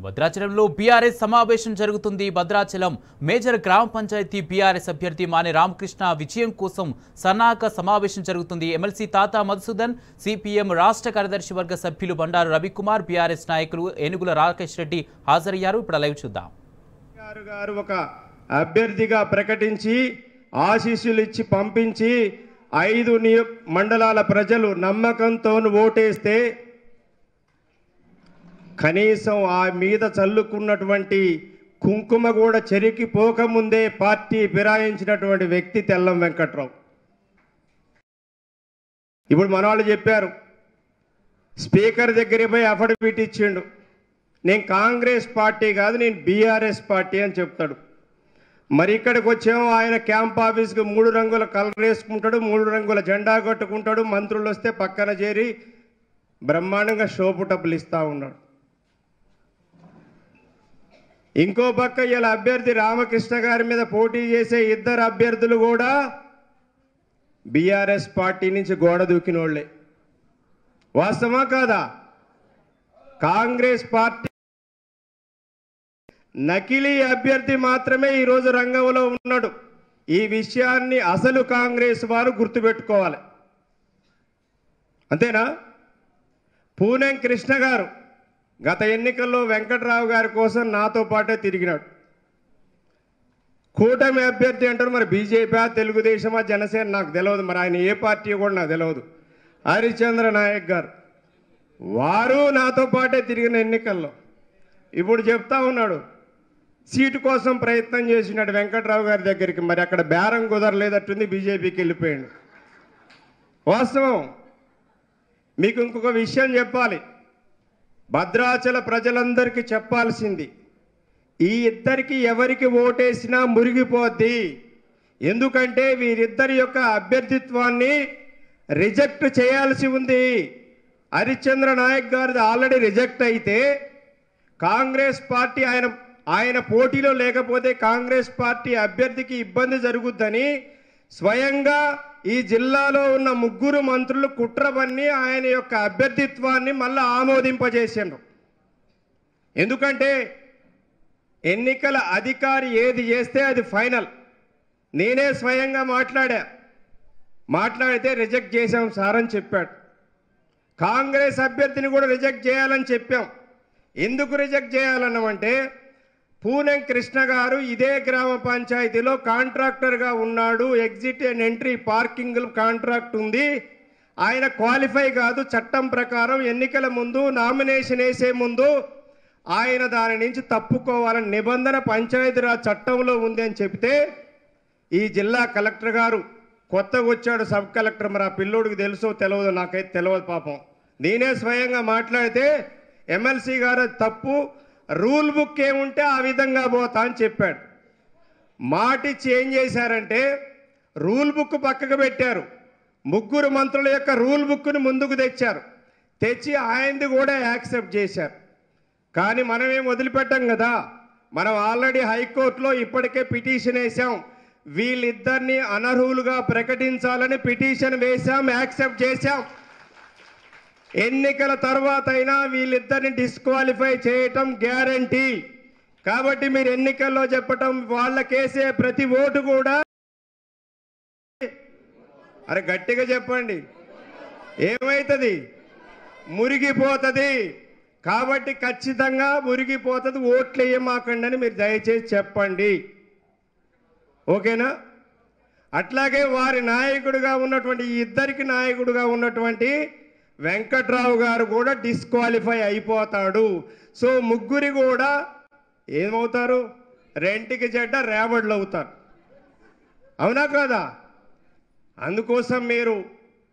భద్రాచలంలో బీఆర్ఎస్ సమావేశం జరుగుతుంది. భద్రాచలం మేజర్ గ్రామ పంచాయతీ బీఆర్ఎస్ అభ్యర్థి మానే రామకృష్ణ విజయం కోసం సన్నాహక సమావేశం జరుగుతుంది. ఎమ్మెల్సీ తాతా మధుసూదన్, సిపిఎం రాష్ట్ర కార్యదర్శి వర్గ సభ్యులు బండారు రవికుమార్, బీఆర్ఎస్ నాయకులు ఏనుగుల రాకేష్ రెడ్డి హాజరయ్యారు. ఇప్పుడు లైవ్ చూద్దాం. ఒక అభ్యర్థిగా ప్రకటించి ఆశీస్సులు ఇచ్చి పంపించి 5 మండలాల ప్రజలు నమ్మకంతో ఓటేస్తే కనీసం ఆ మీద చల్లుకున్నటువంటి కుంకుమ కూడా చెరికిపోకముందే పార్టీ ఫిరాయించినటువంటి వ్యక్తి తెల్లం వెంకట్రావు. ఇప్పుడు మనవాళ్ళు చెప్పారు, స్పీకర్ దగ్గర పోయి అఫిడవిట్ ఇచ్చిండు, నేను కాంగ్రెస్ పార్టీ కాదు నేను బీఆర్ఎస్ పార్టీ అని చెప్తాడు. మరి ఇక్కడికి వచ్చాము, ఆయన క్యాంప్ ఆఫీస్కి 3 రంగుల కలర్ వేసుకుంటాడు, 3 రంగుల జెండా కట్టుకుంటాడు, మంత్రులు వస్తే పక్కన చేరి బ్రహ్మాండంగా షోపుటప్పులు ఇస్తూ ఉన్నాడు. ఇంకో పక్క ఇలా అభ్యర్థి రామకృష్ణ గారి మీద పోటీ చేసే 2 అభ్యర్థులు కూడా బీఆర్ఎస్ పార్టీ నుంచి గోడ దూకిన వాళ్ళే. వాస్తవమా కాదా? కాంగ్రెస్ పార్టీ నకిలీ అభ్యర్థి మాత్రమే ఈరోజు రంగంలో ఉన్నాడు. ఈ విషయాన్ని అసలు కాంగ్రెస్ వారు గుర్తుపెట్టుకోవాలి. అంతేనా? పూనెం కృష్ణ గారు గత ఎన్నికల్లో వెంకట్రావు గారి కోసం నాతో పాటే తిరిగినాడు. కూటమి అభ్యర్థి అంటారు, మరి బీజేపీ, తెలుగుదేశమా, జనసేన నాకు తెలియదు, మరి ఆయన ఏ పార్టీ కూడా నాకు తెలియదు. హరిశ్చంద్ర నాయక్ గారు వారు నాతో పాటే తిరిగిన ఎన్నికల్లో. ఇప్పుడు చెప్తా ఉన్నాడు సీటు కోసం ప్రయత్నం చేసినాడు వెంకట్రావు గారి దగ్గరికి, మరి అక్కడ బేరం కుదరలేదట్టుంది, బీజేపీకి వెళ్ళిపోయాడు. వాస్తవం. మీకు ఇంకొక విషయం చెప్పాలి, భద్రాచల ప్రజలందరికీ చెప్పాల్సింది, ఈ ఇద్దరికి ఎవరికి ఓటేసినా మురిగిపోద్ది. ఎందుకంటే వీరిద్దరి యొక్క అభ్యర్థిత్వాన్ని రిజెక్ట్ చేయాల్సి ఉంది. హరిశ్చంద్ర నాయక్ గారిది ఆల్రెడీ రిజెక్ట్ అయితే కాంగ్రెస్ పార్టీ ఆయన పోటీలో లేకపోతే కాంగ్రెస్ పార్టీ అభ్యర్థికి ఇబ్బంది జరుగుద్దని స్వయంగా ఈ జిల్లాలో ఉన్న 3 మంత్రులు కుట్రబన్ని ఆయన యొక్క అభ్యర్థిత్వాన్ని మళ్ళీ ఆమోదింపజేసిండ్రు. ఎందుకంటే ఎన్నికల అధికారి ఏది చేస్తే అది ఫైనల్. నేనే స్వయంగా మాట్లాడితే రిజెక్ట్ చేశాం సార్ అని చెప్పాడు. కాంగ్రెస్ అభ్యర్థిని కూడా రిజెక్ట్ చేయాలని చెప్పాం. ఎందుకు రిజెక్ట్ చేయాలన్నామంటే పూనెం కృష్ణ గారు ఇదే గ్రామ పంచాయతీలో కాంట్రాక్టర్గా ఉన్నాడు, exit and entry parking contract ఉంది, ఆయన క్వాలిఫై కాదు. చట్టం ప్రకారం ఎన్నికల ముందు నామినేషన్ వేసే ముందు ఆయన దాని నుంచి తప్పుకోవాలని నిబంధన పంచాయతీరాజ్ చట్టంలో ఉంది అని చెప్తే ఈ జిల్లా కలెక్టర్ గారు కొత్తగా వచ్చాడు, సబ్ కలెక్టర్, మరి ఆ పిల్లోడికి తెలుసో తెలియదు, నాకైతే తెలియదు పాపం. నేనే స్వయంగా మాట్లాడితే ఎమ్మెల్సీ గారు తప్పు, రూల్ బుక్ ఏముంటే ఆ విధంగా పోతా అని చెప్పాడు. మాటిచ్చి ఏం చేశారంటే రూల్ బుక్ పక్కకు పెట్టారు, 3 మంత్రుల యొక్క రూల్ బుక్ని ముందుకు తెచ్చి ఆయనది కూడా యాక్సెప్ట్ చేశారు. కానీ మనమేం వదిలిపెట్టాం కదా, మనం ఆల్రెడీ హైకోర్టులో ఇప్పటికే పిటిషన్ వేసాం, వీళ్ళిద్దరిని అనర్హులుగా ప్రకటించాలని పిటిషన్ వేశాం, యాక్సెప్ట్ చేశాం. ఎన్నికల తర్వాత అయినా వీళ్ళిద్దరిని డిస్క్వాలిఫై చేయటం గ్యారంటీ. కాబట్టి మీరు ఎన్నికల్లో చెప్పటం వాళ్ళకేసే ప్రతి ఓటు కూడా, అరే గట్టిగా చెప్పండి, ఏమవుతుంది? మురిగిపోతుంది. కాబట్టి ఖచ్చితంగా మురిగిపోతుంది, ఓట్లు వేయమాకండి అని మీరు దయచేసి చెప్పండి. ఓకేనా? అట్లాగే వారి నాయకుడిగా ఉన్నటువంటి ఈ ఇద్దరికి నాయకుడిగా ఉన్నటువంటి వెంకట్రావు గారు కూడా డిస్క్వాలిఫై అయిపోతాడు. సో 3 కూడా ఏమవుతారు? రెంటికి చెడ్డ రేవడ్లు అవుతారు. అవునా కాదా? అందుకోసం మీరు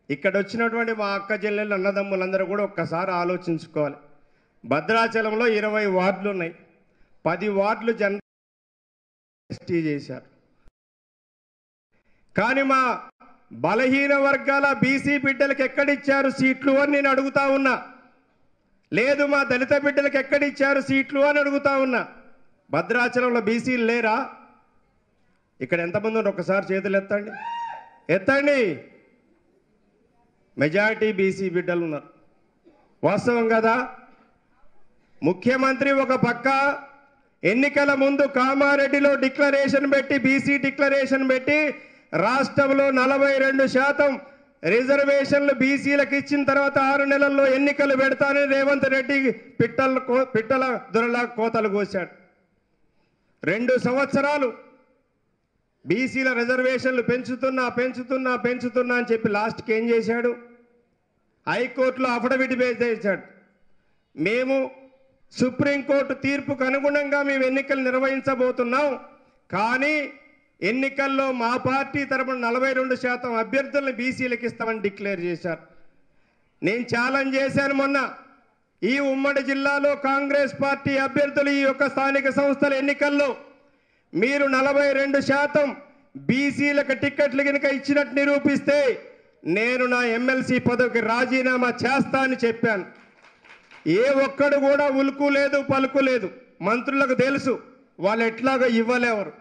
ఇక్కడ వచ్చినటువంటి మా అక్క చెల్లెళ్ళు అన్నదమ్ములందరూ కూడా ఒక్కసారి ఆలోచించుకోవాలి. భద్రాచలంలో 20 వార్డులు ఉన్నాయి, 10 వార్డులు ఎస్టీ చేశారు. కానీ మా బలహీన వర్గాల బీసీ బిడ్డలకు ఎక్కడిచ్చారు సీట్లు అని నేను అడుగుతా ఉన్నా. లేదు మా దళిత బిడ్డలకు ఎక్కడిచ్చారు సీట్లు అని అడుగుతా ఉన్నా. భద్రాచలంలో బీసీలు లేరా? ఇక్కడ ఎంతమంది ఉన్నారు ఒకసారి చేతులు ఎత్తండి. మెజారిటీ బీసీ బిడ్డలు ఉన్నారు. వాస్తవం కదా? ముఖ్యమంత్రి ఒక పక్క ఎన్నికల ముందు కామారెడ్డిలో డిక్లరేషన్ పెట్టి బీసీ డిక్లరేషన్ పెట్టి రాష్ట్రంలో 42% రిజర్వేషన్లు బీసీలకు ఇచ్చిన తర్వాత 6 నెలల్లో ఎన్నికలు పెడతానని రేవంత్ రెడ్డి పిట్టల దొరలా కోతలు కోశాడు. 2 సంవత్సరాలు బీసీల రిజర్వేషన్లు పెంచుతున్నా అని చెప్పి లాస్ట్కి ఏం చేశాడు? హైకోర్టులో అఫిడవిట్ చేశాడు. మేము సుప్రీంకోర్టు తీర్పుకు అనుగుణంగా మేము ఎన్నికలు నిర్వహించబోతున్నాం, కానీ ఎన్నికల్లో మా పార్టీ తరపున 42% అభ్యర్థులను బీసీలకు ఇస్తామని డిక్లేర్ చేశారు. నేను ఛాలెంజ్ చేశాను మొన్న, ఈ ఉమ్మడి జిల్లాలో కాంగ్రెస్ పార్టీ అభ్యర్థులు ఈ యొక్క స్థానిక సంస్థల ఎన్నికల్లో మీరు 42% బీసీలకు టిక్కెట్లు కనుక ఇచ్చినట్టు నిరూపిస్తే నేను నా ఎమ్మెల్సీ పదవికి రాజీనామా చేస్తా అని చెప్పాను. ఏ ఒక్కడు కూడా ఉలుకు లేదు పలుకు లేదు. మంత్రులకు తెలుసు వాళ్ళు ఎట్లాగో ఇవ్వలేవరు.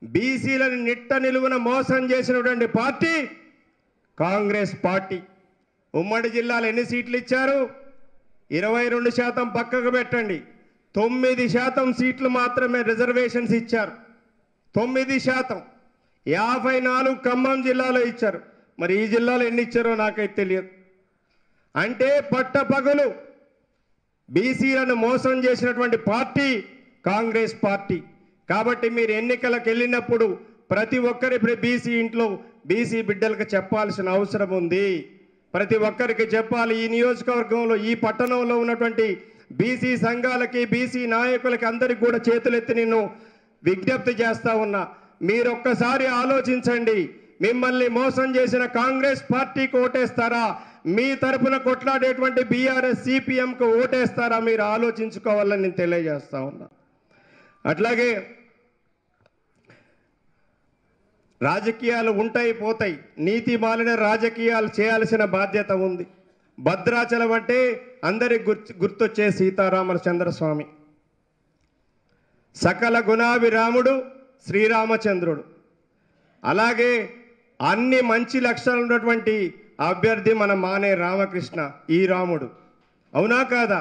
బీసీలను నిట్ట నిలువున మోసం చేసినటువంటి పార్టీ కాంగ్రెస్ పార్టీ. ఉమ్మడి జిల్లాలో ఎన్ని సీట్లు ఇచ్చారు? 22% పక్కకు పెట్టండి, 9% సీట్లు మాత్రమే రిజర్వేషన్స్ ఇచ్చారు. 9%. 54 ఖమ్మం జిల్లాలో ఇచ్చారు. మరి ఈ జిల్లాలో ఎన్ని ఇచ్చారో నాకైతే తెలియదు. అంటే పట్టపగలు బీసీలను మోసం చేసినటువంటి పార్టీ కాంగ్రెస్ పార్టీ. కాబట్టి మీరు ఎన్నికలకు వెళ్ళినప్పుడు ప్రతి ఒక్కరి బీసీ ఇంట్లో బీసీ బిడ్డలకు చెప్పాల్సిన అవసరం ఉంది. ప్రతి ఒక్కరికి చెప్పాలి. ఈ నియోజకవర్గంలో ఈ పట్టణంలో ఉన్నటువంటి బీసీ సంఘాలకి బీసీ నాయకులకి అందరికి కూడా చేతులెత్తి నేను విజ్ఞప్తి చేస్తా ఉన్నా. మీరొక్కసారి ఆలోచించండి. మిమ్మల్ని మోసం చేసిన కాంగ్రెస్ పార్టీకి ఓటేస్తారా, మీ తరపున కొట్లాడేటువంటి బీఆర్ఎస్ సిపిఎంకు ఓటేస్తారా? మీరు ఆలోచించుకోవాలని నేను తెలియజేస్తా ఉన్నా. అట్లాగే రాజకీయాలు ఉంటాయి పోతాయి, నీతి మాలిన రాజకీయాలు చేయాల్సిన బాధ్యత ఉంది. భద్రాచలం అంటే అందరికి గుర్తొచ్చే సీతారామచంద్రస్వామి, సకల గుణాభిరాముడు శ్రీరామచంద్రుడు. అలాగే అన్ని మంచి లక్షణాలు ఉన్నటువంటి అభ్యర్థి మన మానే రామకృష్ణ, ఈ రాముడు. అవునా కాదా?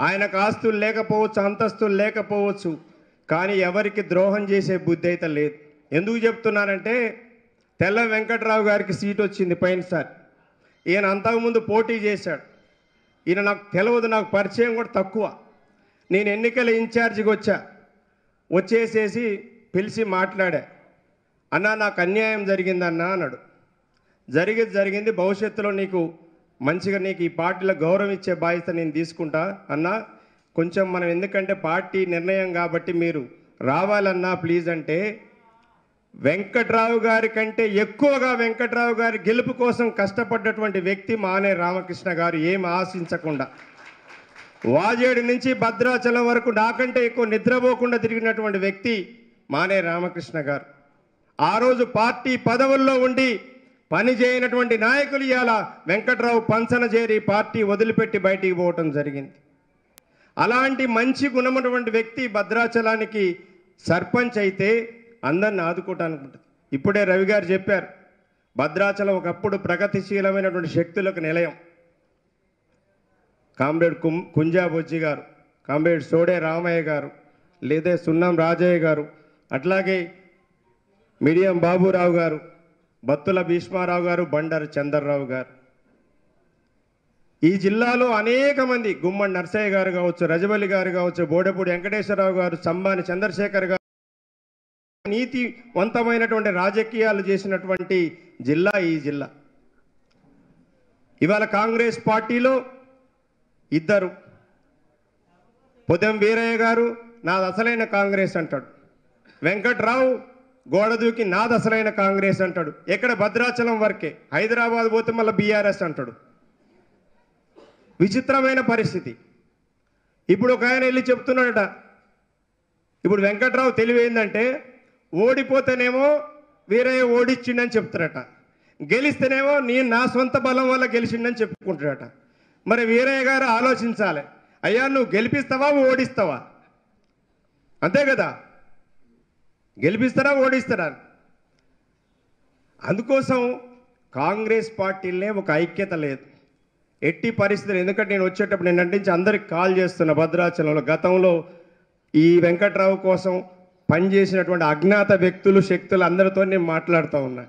ఆయనకు ఆస్తులు లేకపోవచ్చు, అంతస్తులు లేకపోవచ్చు, కానీ ఎవరికి ద్రోహం చేసే బుద్ధి అయితే లేదు. ఎందుకు చెప్తున్నానంటే తెల్ల వెంకట్రావు గారికి సీట్ వచ్చింది పోయినసారి. ఈయన అంతకుముందు పోటీ చేశాడు. ఈయన నాకు తెలియదు, నాకు పరిచయం కూడా తక్కువ. నేను ఎన్నికల ఇన్ఛార్జిగా వచ్చేసేసి పిలిచి మాట్లాడా. అన్నా నాకు అన్యాయం జరిగిందన్నా అన్నాడు. జరిగింది, భవిష్యత్తులో నీకు మంచిగా నీకు ఈ పార్టీలో గౌరవం ఇచ్చే బాధ్యత నేను తీసుకుంటా అన్నా. కొంచెం మనం ఎందుకంటే పార్టీ నిర్ణయం కాబట్టి మీరు రావాలన్నా ప్లీజ్ అంటే, వెంకట్రావు గారి కంటే ఎక్కువగా వెంకట్రావు గారి గెలుపు కోసం కష్టపడ్డటువంటి వ్యక్తి మానే రామకృష్ణ గారు. ఏం ఆశించకుండా వాజేడు నుంచి భద్రాచలం వరకు నాకంటే ఎక్కువ నిద్రపోకుండా తిరిగినటువంటి వ్యక్తి మానే రామకృష్ణ గారు. ఆ రోజు పార్టీ పదవుల్లో ఉండి పని చేయనటువంటి నాయకులు ఇవాళ వెంకట్రావు పంచన చేరి పార్టీ వదిలిపెట్టి బయటికి పోవటం జరిగింది. అలాంటి మంచి గుణమైనటువంటి వ్యక్తి భద్రాచలానికి సర్పంచ్ అయితే అందరిని ఆదుకోవటానికి ఉంటుంది. ఇప్పుడే రవి గారు చెప్పారు, భద్రాచలం ఒకప్పుడు ప్రగతిశీలమైనటువంటి శక్తులకు నిలయం. కామ్రేడ్ కుంజా బొజ్జి గారు, కామ్రేడ్ సోడే రామయ్య గారు, లేదా సున్నం రాజయ్య గారు, అట్లాగే మిడియం బాబురావు గారు, బత్తుల భీష్మారావు గారు, బండారు చందర్రావు గారు. ఈ జిల్లాలో అనేక మంది, గుమ్మడి నర్సయ్య గారు కావచ్చు, రజవల్లి గారు కావచ్చు, బోడపూడి వెంకటేశ్వరరావు గారు, సంబాని చంద్రశేఖర్ గారు, నీతివంతమైనటువంటి రాజకీయాలు చేసినటువంటి జిల్లా ఈ జిల్లా. ఇవాళ కాంగ్రెస్ పార్టీలో ఇద్దరు, పొదెం వీరయ్య గారు నాది అసలైన కాంగ్రెస్ అంటాడు, వెంకట్రావు గోడ దూకి నాది అసలైన కాంగ్రెస్ అంటాడు. ఎక్కడ? భద్రాచలం వరకే. హైదరాబాద్ పోతే మళ్ళీ బీఆర్ఎస్ అంటాడు. విచిత్రమైన పరిస్థితి. ఇప్పుడు ఒక ఆయన వెళ్ళి చెప్తున్నాడట, ఇప్పుడు వెంకట్రావు తెలివైందంటే ఓడిపోతేనేమో వీరయ్య ఓడిచ్చిండని చెప్తారట, గెలిస్తేనేమో నా సొంత బలం వల్ల గెలిచిండని చెప్పుకుంటాడట. మరి వీరయ్య గారు ఆలోచించాలి, అయ్యా నువ్వు గెలిపిస్తావా ఓడిస్తావా? అంతే కదా, గెలిపిస్తారా ఓడిస్తారా? అందుకోసం కాంగ్రెస్ పార్టీలనే ఒక ఐక్యత లేదు. ఎట్టి పరిస్థితులు, ఎందుకంటే నేను వచ్చేటప్పుడు నేను నటించి అందరికి కాల్ చేస్తున్నా భద్రాచలంలో. గతంలో ఈ వెంకట్రావు కోసం పనిచేసినటువంటి అజ్ఞాత వ్యక్తులు శక్తులు అందరితో నేను మాట్లాడుతూ ఉన్నా.